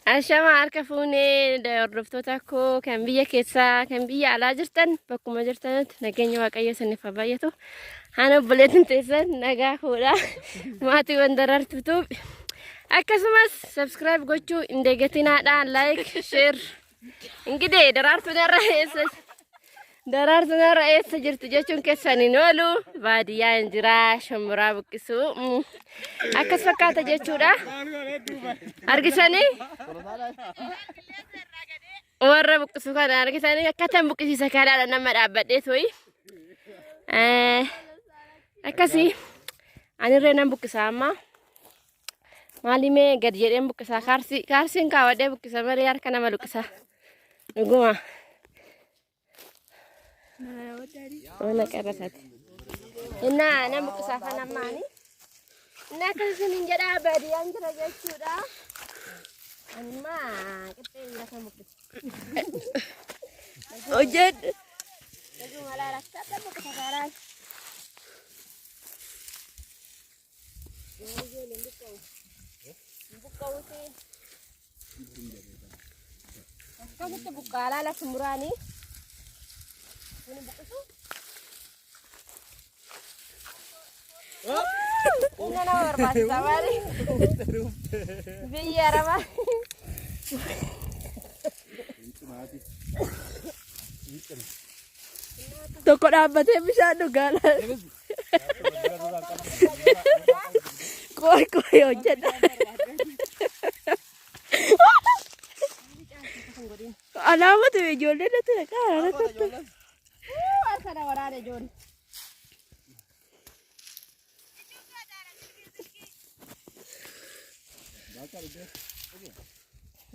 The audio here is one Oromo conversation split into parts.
Ashama harka fuunee hordoftoota koo kan biyya keessaa kan biyya alaa jirtan bakkuma jirtanitti nageenya waaqayyo isiniif haa baay'atu. Haan obboleettiin teessan nagaa fuudha. Maatiiwwan daraartuutu akkasumas subscribe gochuu hin deegatinaadhaan like share. Ingidee daraartuun irra eessa jirtu jechuun keessaniin oolu baadiyyaa hin jiraa shumburaa buqqisuu akkas fakkaata jechuudha. Argisanii warra buqqisu kana argisanii akkatan buqqisiisa kanaadha nama dhaabbadhee to'i akkasii anirree nan buqqisa amma maalimee gad jedheen buqqisa kaarsiin kaawwadhee buqqisa malee harka nama luqqisa dhuguma. Ona karasati. Ina nama kesafa nama ni. Ina kasih jada abadi yang jada sudah. Anma kita yang sama kes. Ojet. Lagu malah rasa apa kesabaran. Buka sih. Kau kita buka lah semurah ni. Ini buku ini nama berbahasa Mari. Biar apa? Toko dapat saya bisa duga lah. Koi ojen. Ada apa tuh jualnya itu kan? Ada orang ada jual.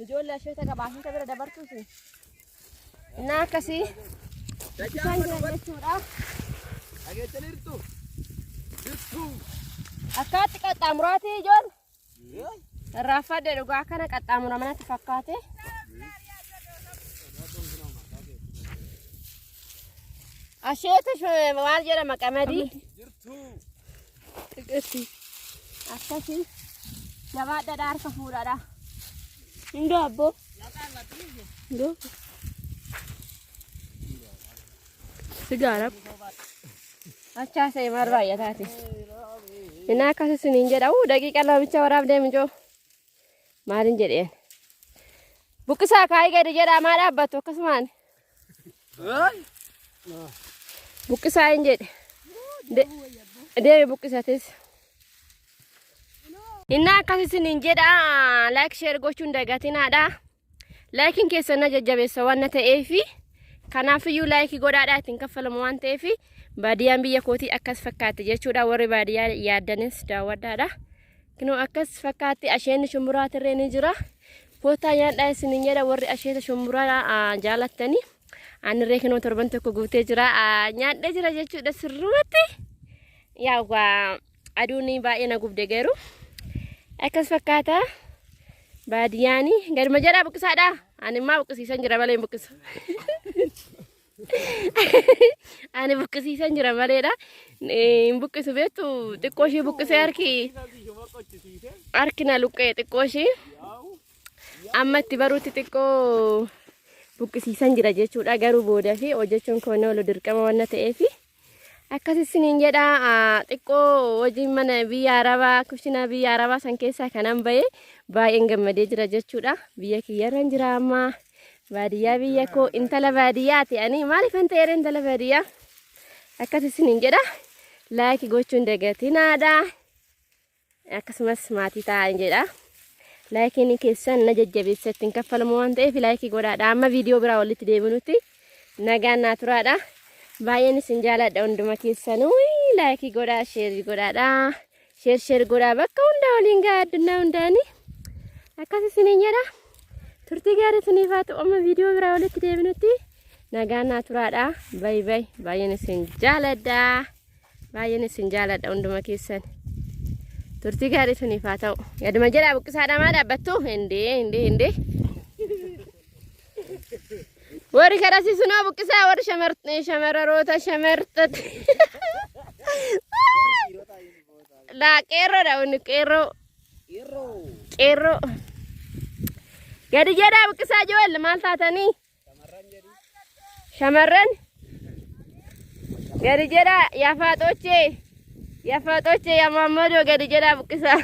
Jual lah saya tak bahas kita berada bertu sih. Nah kasih. Kan jual curah. Agak celir tu. Akak kat tamrati jual. Rafa deh juga akan kat tamra mana terfakat eh. Asyik tu mawar jera makamadi. Akasih. Jawab dadar kafura dah. Indo abo. Indo. Segarap. Acha saya marwah ya tadi. Ina kasih seninja dah. Dagi kalau bicara orang dia menjo. Marin jadi. Buku saya kai gaya jera marah batu kasman. Buku saya jadi. Dia buku saya tes. Ina kasih seninja dah. Like share gochun dah gatin ada. Like ke sana jajjabe sawan nata efi. Kanaaf iyyuu like godhaadhaatiin kaffalamu waan ta'eef baadiyyaan biyya kootii akkas fakkaate jechuudha. Warri baadiyyaa yaadanis daawwadhaadha. Kunoo akkas fakkaate asheen shumburaa tirree ni jira. Kootaa nyaadhaa isiniin jedha warri asheeta shumburaa jaalattanii. Anirree kunoo torban tokko guutee jira. Nyaadhee jira jechuudha sirruutti. Yaa aduun baay'ee na gubde garuu akkas fakkaata. Baadiyyaani gaduma jedhaa buqqisaadha. Ani maa buqqisiisan jira malee hin buqqisu. Ani buqqisiisan jira maleedha. Hin buqqisu beektu xiqqoo ishee buqqisee harki na luqqee xiqqoo ishee amma itti baruutti xiqqoo buqqisiisan jira jechuudha. Garuu booda fi hojjechuun koon oolu dirqama waan ta'eef akkasisiniin jedha. Xiqqoo hojiin mana biyya Arabaa kushina biyya Arabaa san keessaa kanan bahee baay'een gammadee jira jechuudha. Biyya kiyyarran jira amma. Baadiyyaa biyya koo intala baadiyyaati ani maaliif an ta'eera intala baadiyyaa akkasisiniin jedha. Like gochuun dagatinaadha. Akkasumas maatii ta'an jedha. Laakiin keessan na jajjabeessatti hin kaffalamu waan ta'eef like godhaadha. Amma viidiyoo biraa walitti deebinutti nagaan naa turaadha. Baay'een isin jaaladha hunduma keessanuu like godhaa share godhaadha. Share godhaa bakka hunda waliin gaa addunyaa hundaani akkasisiniin jedha. Turtii gaarii isiniif haa ta'u amma viidiyoo biraa walitti deebinutti nagaan naa turaadha. Bye bye. Baay'een isin jaaladha. Baay'een isin jaaladha hunduma keessan. Turtii gaarii isiniif haa ta'u. Gaduma jedhaa buqqisaadha maa dhaabbattu? Hindee. Warri karasiisunoo buqqisaa warri shamarroota shamartatti. Laa qeerroodha wanni qeerroo. Gadi jedhaa buqqisaa ijoollee maal taatanii? Shamarran. Gadi jedhaa yaa Faaxoochee. Yaa Faaxoochee yaa Maammadoo gadi jedhaa buqqisaa.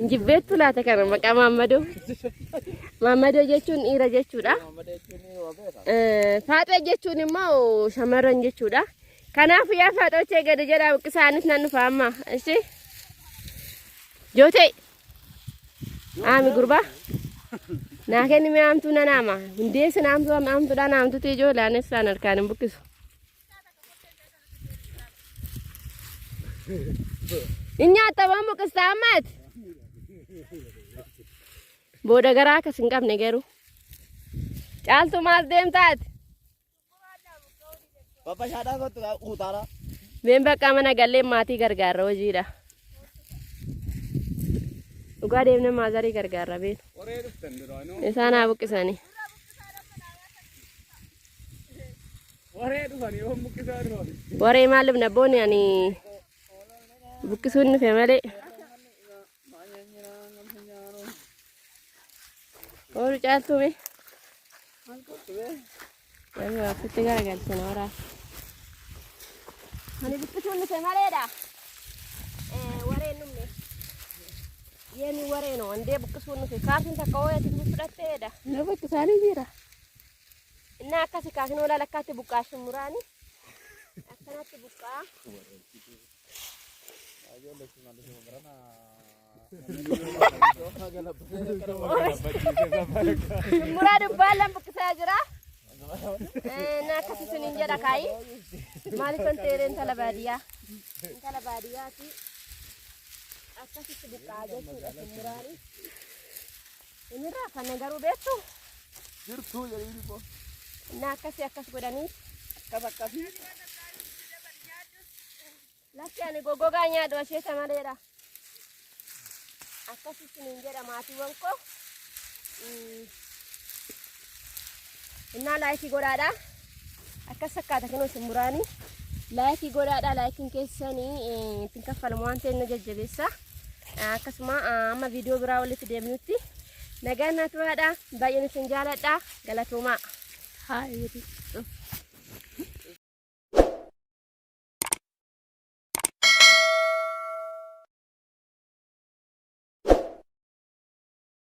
Jibbeettu laata kana maqaa Maammadoo. Maammadoo jechuun dhiira jechuudha. Faaxoo jechuun immoo shamarran jechuudha. Kanaaf yaa Faaxoochee gadi jedhaa buqqisaa anis nan dhufa amma. Ishi. Jootee. Ami gurba. Naa kenni mi amtu na nama. Hundeessi amtu dhaan amtuuti ijoollee anis isaan harkaan hin buqqisu. Inni nyaataman buqqistaa ammaati. Booda garaa akkas hin qabne garuu. Caaltuu maal deemtaati? Papa shaadhaa kottu utaara. Been bakka mana gallee maatii gargaarra hojiidha. Dhugaa deemnee maazarii gargaarra beeku. Isaan haa buqqisanii. Waree maaliif nabboonni ani buqqisuun dhufe malee. Oolu caaltuu mee? Yoo afitti garagalchina waraa. Ani buqqisuun dhufe maleedha. Wareen dhumne. Yeni wareno ande buqqisuun dhufe kaartiin takka ooyati fudhatteedha. Na buqqisaanii jira. Inni akkasi kaasin oolaa lakkaatti buqqaashin muraani. Akkanatti buqqaa. Muraa dubbaallan buqqisaa jira. Na akkasi suniin jedha kaayi. Maaliifan teeree intala baadiyyaa. Intala baadiyyaati. Akkasitti buqqaa jechuudha muraani. Inni raafan garuu beektu. Jirtuu jedhanii ko. Inni akkas godhanii. Akkasii. Lakki ani goggogaa nyaadhu asheeta maleedha. Akkasitti niin jedha maatiiwwan koo. Innaa laayikii godhaadha. Akkas akkaata kunoo isin muraani. Laayikii godhaadha. Laayikiin keessanii ittiin kaffalamu waan ta'eef na jajjabeessa. Akkasuma amma viidiyoo biraa walitti deemnutti nagaan naa tu'aadha. Baay'een isin jaaladha. Galatoomaa. Haa.